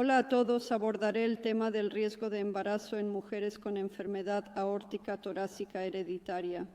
Hola a todos, abordaré el tema del riesgo de embarazo en mujeres con enfermedad aórtica torácica hereditaria.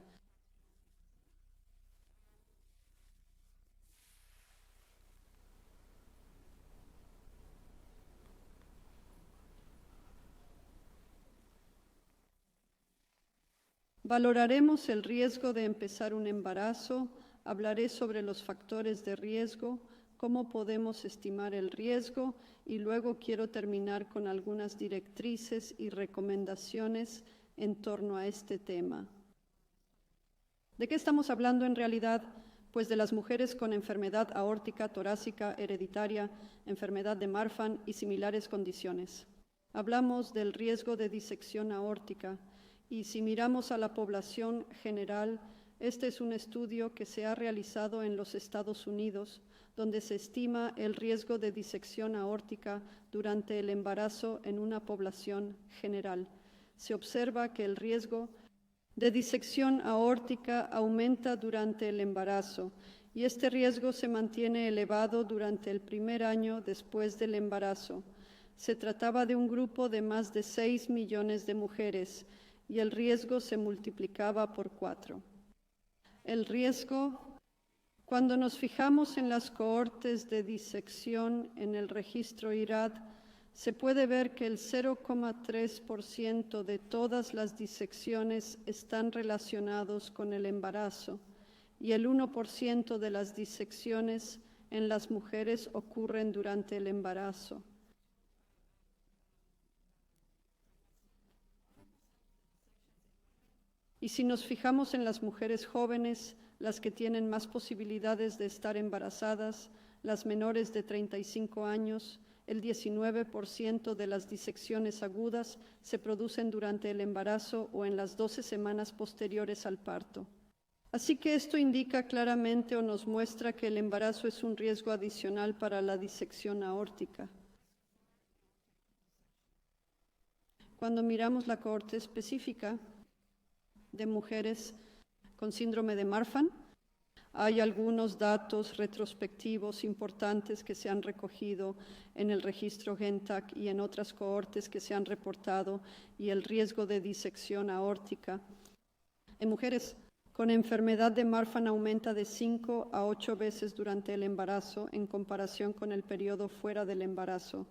Valoraremos el riesgo de empezar un embarazo, hablaré sobre los factores de riesgo, cómo podemos estimar el riesgo y luego quiero terminar con algunas directrices y recomendaciones en torno a este tema. ¿De qué estamos hablando en realidad? Pues de las mujeres con enfermedad aórtica torácica hereditaria, enfermedad de Marfan y similares condiciones. Hablamos del riesgo de disección aórtica y si miramos a la población general, este es un estudio que se ha realizado en los Estados Unidos, donde se estima el riesgo de disección aórtica durante el embarazo en una población general. Se observa que el riesgo de disección aórtica aumenta durante el embarazo y este riesgo se mantiene elevado durante el primer año después del embarazo. Se trataba de un grupo de más de 6 millones de mujeres y el riesgo se multiplicaba por 4. El riesgo, cuando nos fijamos en las cohortes de disección en el registro IRAD, se puede ver que el 0,3% de todas las disecciones están relacionados con el embarazo y el 1% de las disecciones en las mujeres ocurren durante el embarazo. Y si nos fijamos en las mujeres jóvenes, las que tienen más posibilidades de estar embarazadas, las menores de 35 años, el 19% de las disecciones agudas se producen durante el embarazo o en las 12 semanas posteriores al parto. Así que esto indica claramente o nos muestra que el embarazo es un riesgo adicional para la disección aórtica. Cuando miramos la cohorte específica de mujeres con síndrome de Marfan, hay algunos datos retrospectivos importantes que se han recogido en el registro GENTAC y en otras cohortes que se han reportado y el riesgo de disección aórtica. En mujeres con enfermedad de Marfan aumenta de 5 a 8 veces durante el embarazo en comparación con el periodo fuera del embarazo.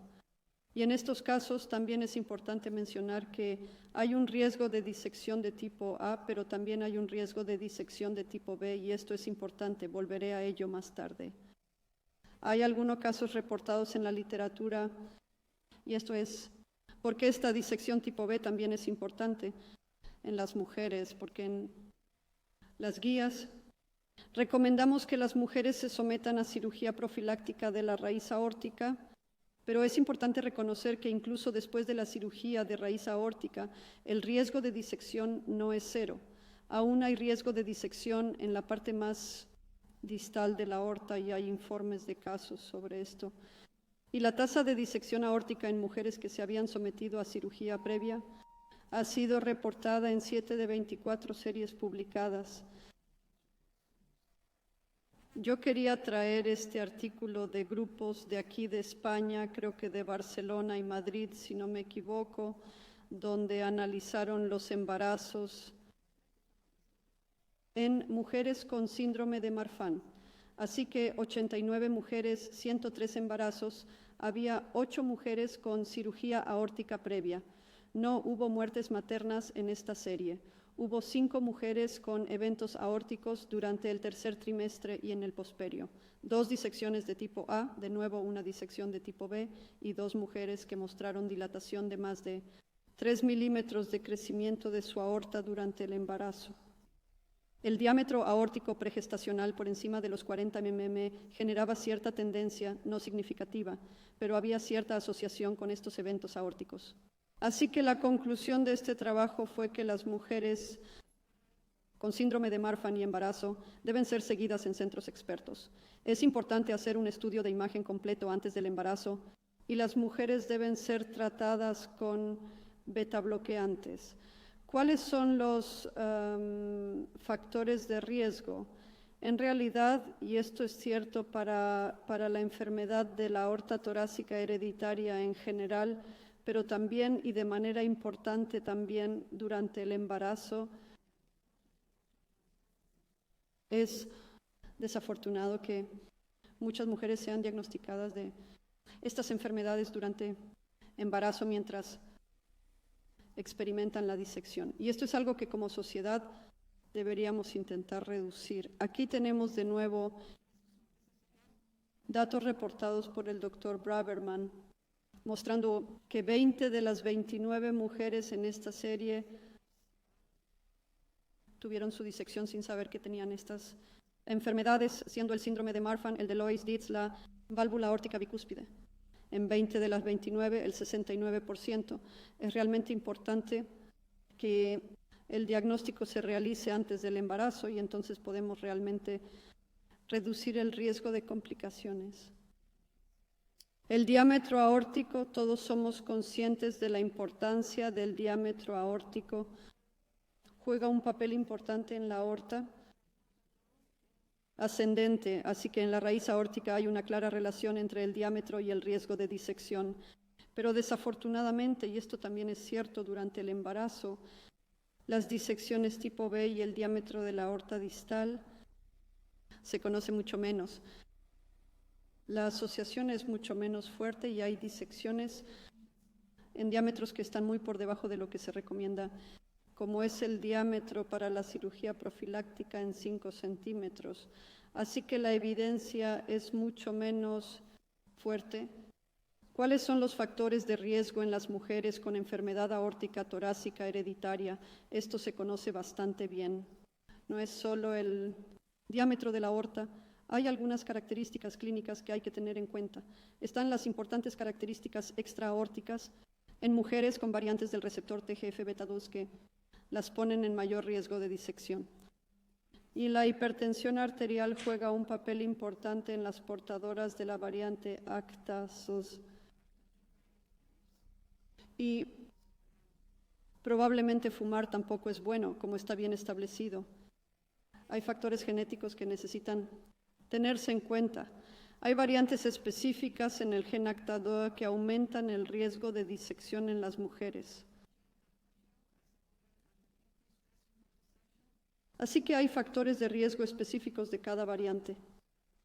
Y en estos casos también es importante mencionar que hay un riesgo de disección de tipo A, pero también hay un riesgo de disección de tipo B, y esto es importante, volveré a ello más tarde. Hay algunos casos reportados en la literatura, y esto es porque esta disección tipo B también es importante en las mujeres, porque en las guías recomendamos que las mujeres se sometan a cirugía profiláctica de la raíz aórtica, pero es importante reconocer que incluso después de la cirugía de raíz aórtica, el riesgo de disección no es cero. Aún hay riesgo de disección en la parte más distal de la aorta y hay informes de casos sobre esto. Y la tasa de disección aórtica en mujeres que se habían sometido a cirugía previa ha sido reportada en 7 de 24 series publicadas. Yo quería traer este artículo de grupos de aquí de España, creo que de Barcelona y Madrid, si no me equivoco, donde analizaron los embarazos en mujeres con síndrome de Marfan. Así que 89 mujeres, 103 embarazos, había 8 mujeres con cirugía aórtica previa. No hubo muertes maternas en esta serie. Hubo 5 mujeres con eventos aórticos durante el tercer trimestre y en el posperio. 2 disecciones de tipo A, de nuevo una disección de tipo B, y 2 mujeres que mostraron dilatación de más de 3 milímetros de crecimiento de su aorta durante el embarazo. El diámetro aórtico pregestacional por encima de los 40 mm generaba cierta tendencia, no significativa, pero había cierta asociación con estos eventos aórticos. Así que la conclusión de este trabajo fue que las mujeres con síndrome de Marfan y embarazo deben ser seguidas en centros expertos. Es importante hacer un estudio de imagen completo antes del embarazo y las mujeres deben ser tratadas con betabloqueantes. ¿Cuáles son los factores de riesgo? En realidad, y esto es cierto para la enfermedad de la aorta torácica hereditaria en general, pero también y de manera importante también durante el embarazo, es desafortunado que muchas mujeres sean diagnosticadas de estas enfermedades durante embarazo mientras experimentan la disección. Y esto es algo que como sociedad deberíamos intentar reducir. Aquí tenemos de nuevo datos reportados por el doctor Braverman, mostrando que 20 de las 29 mujeres en esta serie tuvieron su disección sin saber que tenían estas enfermedades, siendo el síndrome de Marfan, el de Loeys-Dietz, la válvula aórtica bicúspide. En 20 de las 29, el 69%. Es realmente importante que el diagnóstico se realice antes del embarazo y entonces podemos realmente reducir el riesgo de complicaciones. El diámetro aórtico, todos somos conscientes de la importancia del diámetro aórtico. Juega un papel importante en la aorta ascendente, así que en la raíz aórtica hay una clara relación entre el diámetro y el riesgo de disección. Pero desafortunadamente, y esto también es cierto durante el embarazo, las disecciones tipo B y el diámetro de la aorta distal se conoce mucho menos. La asociación es mucho menos fuerte y hay disecciones en diámetros que están muy por debajo de lo que se recomienda, como es el diámetro para la cirugía profiláctica en 5 centímetros. Así que la evidencia es mucho menos fuerte. ¿Cuáles son los factores de riesgo en las mujeres con enfermedad aórtica torácica hereditaria? Esto se conoce bastante bien. No es solo el diámetro de la aorta, hay algunas características clínicas que hay que tener en cuenta. Están las importantes características extraaórticas en mujeres con variantes del receptor TGF-beta2 que las ponen en mayor riesgo de disección. Y la hipertensión arterial juega un papel importante en las portadoras de la variante ACTA-SOS. Y probablemente fumar tampoco es bueno, como está bien establecido. Hay factores genéticos que necesitan tenerse en cuenta. Hay variantes específicas en el gen ACTA2 que aumentan el riesgo de disección en las mujeres. Así que hay factores de riesgo específicos de cada variante.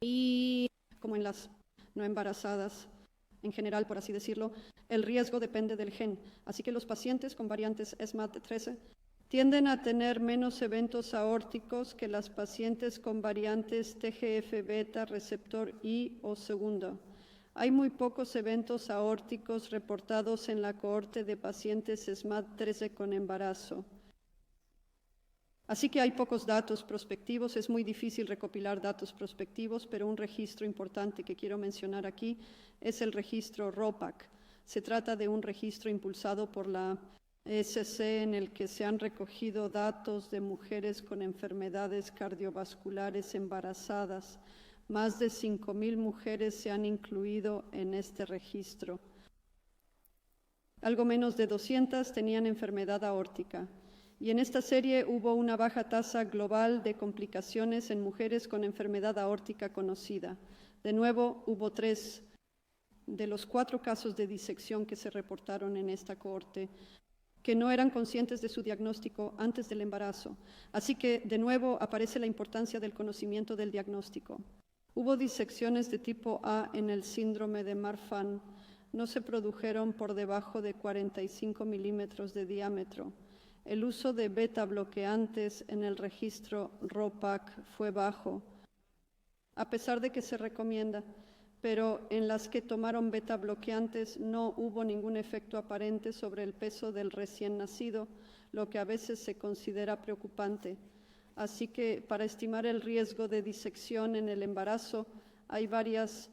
Y como en las no embarazadas, en general, por así decirlo, el riesgo depende del gen. Así que los pacientes con variantes SMAD13 tienden a tener menos eventos aórticos que las pacientes con variantes TGF-beta, receptor I o segundo. Hay muy pocos eventos aórticos reportados en la cohorte de pacientes SMAD13 con embarazo. Así que hay pocos datos prospectivos, es muy difícil recopilar datos prospectivos, pero un registro importante que quiero mencionar aquí es el registro ROPAC. Se trata de un registro impulsado por la ESC en el que se han recogido datos de mujeres con enfermedades cardiovasculares embarazadas. Más de 5,000 mujeres se han incluido en este registro. Algo menos de 200 tenían enfermedad aórtica. Y en esta serie hubo una baja tasa global de complicaciones en mujeres con enfermedad aórtica conocida. De nuevo, hubo 3 de los 4 casos de disección que se reportaron en esta cohorte que no eran conscientes de su diagnóstico antes del embarazo. Así que, de nuevo, aparece la importancia del conocimiento del diagnóstico. Hubo disecciones de tipo A en el síndrome de Marfan. No se produjeron por debajo de 45 milímetros de diámetro. El uso de beta bloqueantes en el registro ROPAC fue bajo, a pesar de que se recomienda, pero en las que tomaron beta bloqueantes no hubo ningún efecto aparente sobre el peso del recién nacido, lo que a veces se considera preocupante. Así que para estimar el riesgo de disección en el embarazo, hay varias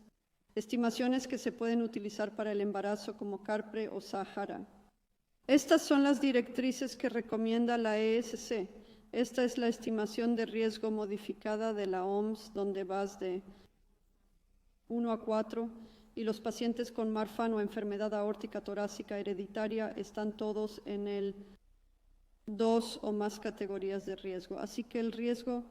estimaciones que se pueden utilizar para el embarazo como CARPRE o SAHARA. Estas son las directrices que recomienda la ESC. Esta es la estimación de riesgo modificada de la OMS, donde vas de 1 a 4, y los pacientes con Marfan o enfermedad aórtica torácica hereditaria están todos en el 2 o más categorías de riesgo. Así que el riesgo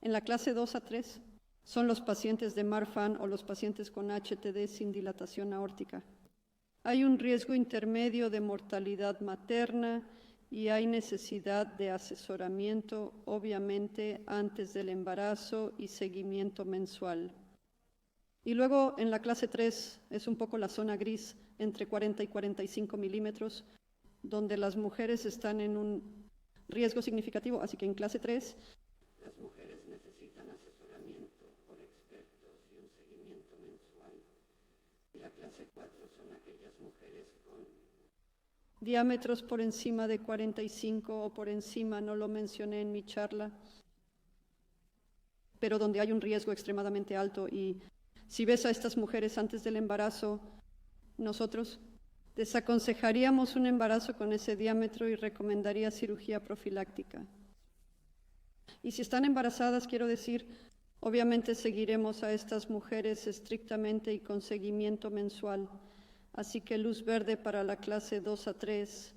En la clase 2 a 3 son los pacientes de Marfan o los pacientes con HTD sin dilatación aórtica. Hay un riesgo intermedio de mortalidad materna y hay necesidad de asesoramiento, obviamente, antes del embarazo y seguimiento mensual. Y luego en la clase 3 es un poco la zona gris, entre 40 y 45 milímetros, donde las mujeres están en un riesgo significativo, así que en clase 3 las mujeres necesitan asesoramiento por expertos y un seguimiento mensual. Y la clase 4 son aquellas mujeres con diámetros por encima de 45 o por encima, no lo mencioné en mi charla, pero donde hay un riesgo extremadamente alto. Y si ves a estas mujeres antes del embarazo, nosotros desaconsejaríamos un embarazo con ese diámetro y recomendaría cirugía profiláctica. Y si están embarazadas, quiero decir, obviamente seguiremos a estas mujeres estrictamente y con seguimiento mensual. Así que luz verde para la clase 2 a 3,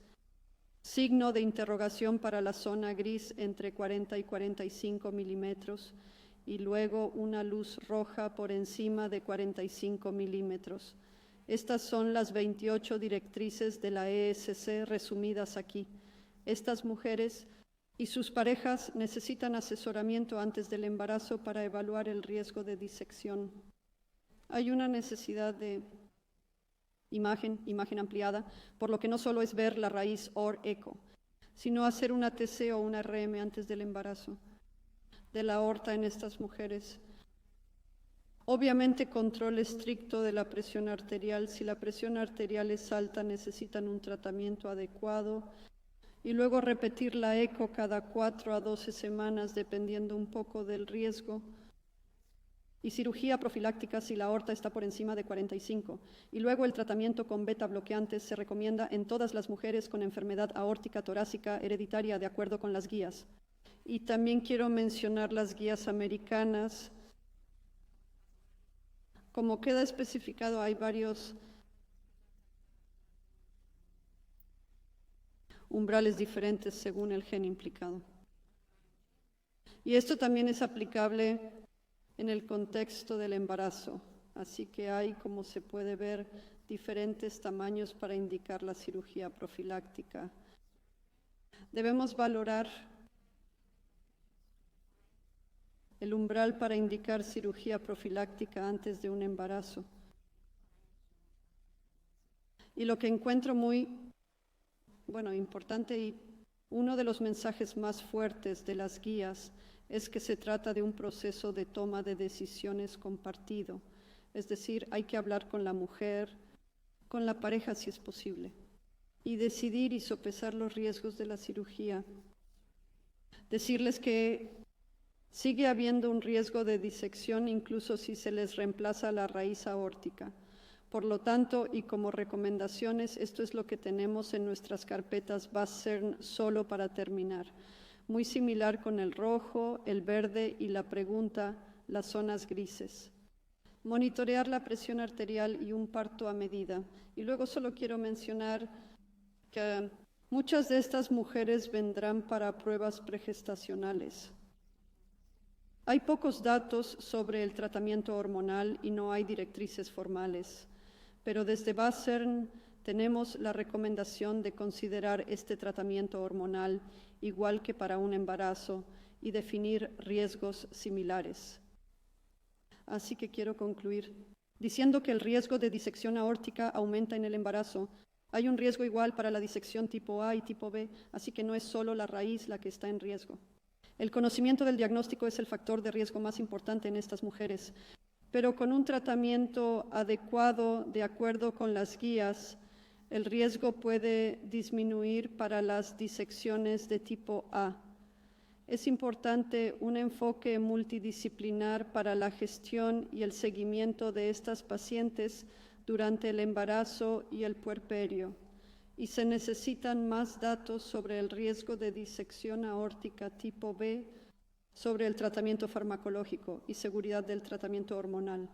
signo de interrogación para la zona gris entre 40 y 45 milímetros y luego una luz roja por encima de 45 milímetros. Estas son las 28 directrices de la ESC resumidas aquí. Estas mujeres y sus parejas necesitan asesoramiento antes del embarazo para evaluar el riesgo de disección. Hay una necesidad de imagen ampliada, por lo que no solo es ver la raíz OR-ECO, sino hacer una TC o una RM antes del embarazo de la aorta en estas mujeres. Obviamente control estricto de la presión arterial. Si la presión arterial es alta, necesitan un tratamiento adecuado y luego repetir la eco cada 4 a 12 semanas, dependiendo un poco del riesgo. Y cirugía profiláctica si la aorta está por encima de 45. Y luego el tratamiento con beta bloqueantes se recomienda en todas las mujeres con enfermedad aórtica torácica hereditaria de acuerdo con las guías. Y también quiero mencionar las guías americanas. Como queda especificado, hay varios umbrales diferentes según el gen implicado. Y esto también es aplicable en el contexto del embarazo. Así que hay, como se puede ver, diferentes tamaños para indicar la cirugía profiláctica. Debemos valorar el umbral para indicar cirugía profiláctica antes de un embarazo. Y lo que encuentro muy, importante y uno de los mensajes más fuertes de las guías es que se trata de un proceso de toma de decisiones compartido. Es decir, hay que hablar con la mujer, con la pareja si es posible, y decidir y sopesar los riesgos de la cirugía. Decirles que sigue habiendo un riesgo de disección incluso si se les reemplaza la raíz aórtica. Por lo tanto, y como recomendaciones, esto es lo que tenemos en nuestras carpetas BASCERN solo para terminar. Muy similar con el rojo, el verde y la pregunta, las zonas grises. Monitorear la presión arterial y un parto a medida. Y luego solo quiero mencionar que muchas de estas mujeres vendrán para pruebas pregestacionales. Hay pocos datos sobre el tratamiento hormonal y no hay directrices formales, pero desde BASCERN tenemos la recomendación de considerar este tratamiento hormonal igual que para un embarazo y definir riesgos similares. Así que quiero concluir diciendo que el riesgo de disección aórtica aumenta en el embarazo. Hay un riesgo igual para la disección tipo A y tipo B, así que no es solo la raíz la que está en riesgo. El conocimiento del diagnóstico es el factor de riesgo más importante en estas mujeres, pero con un tratamiento adecuado de acuerdo con las guías, el riesgo puede disminuir para las disecciones de tipo A. Es importante un enfoque multidisciplinar para la gestión y el seguimiento de estas pacientes durante el embarazo y el puerperio, y se necesitan más datos sobre el riesgo de disección aórtica tipo B, sobre el tratamiento farmacológico y seguridad del tratamiento hormonal.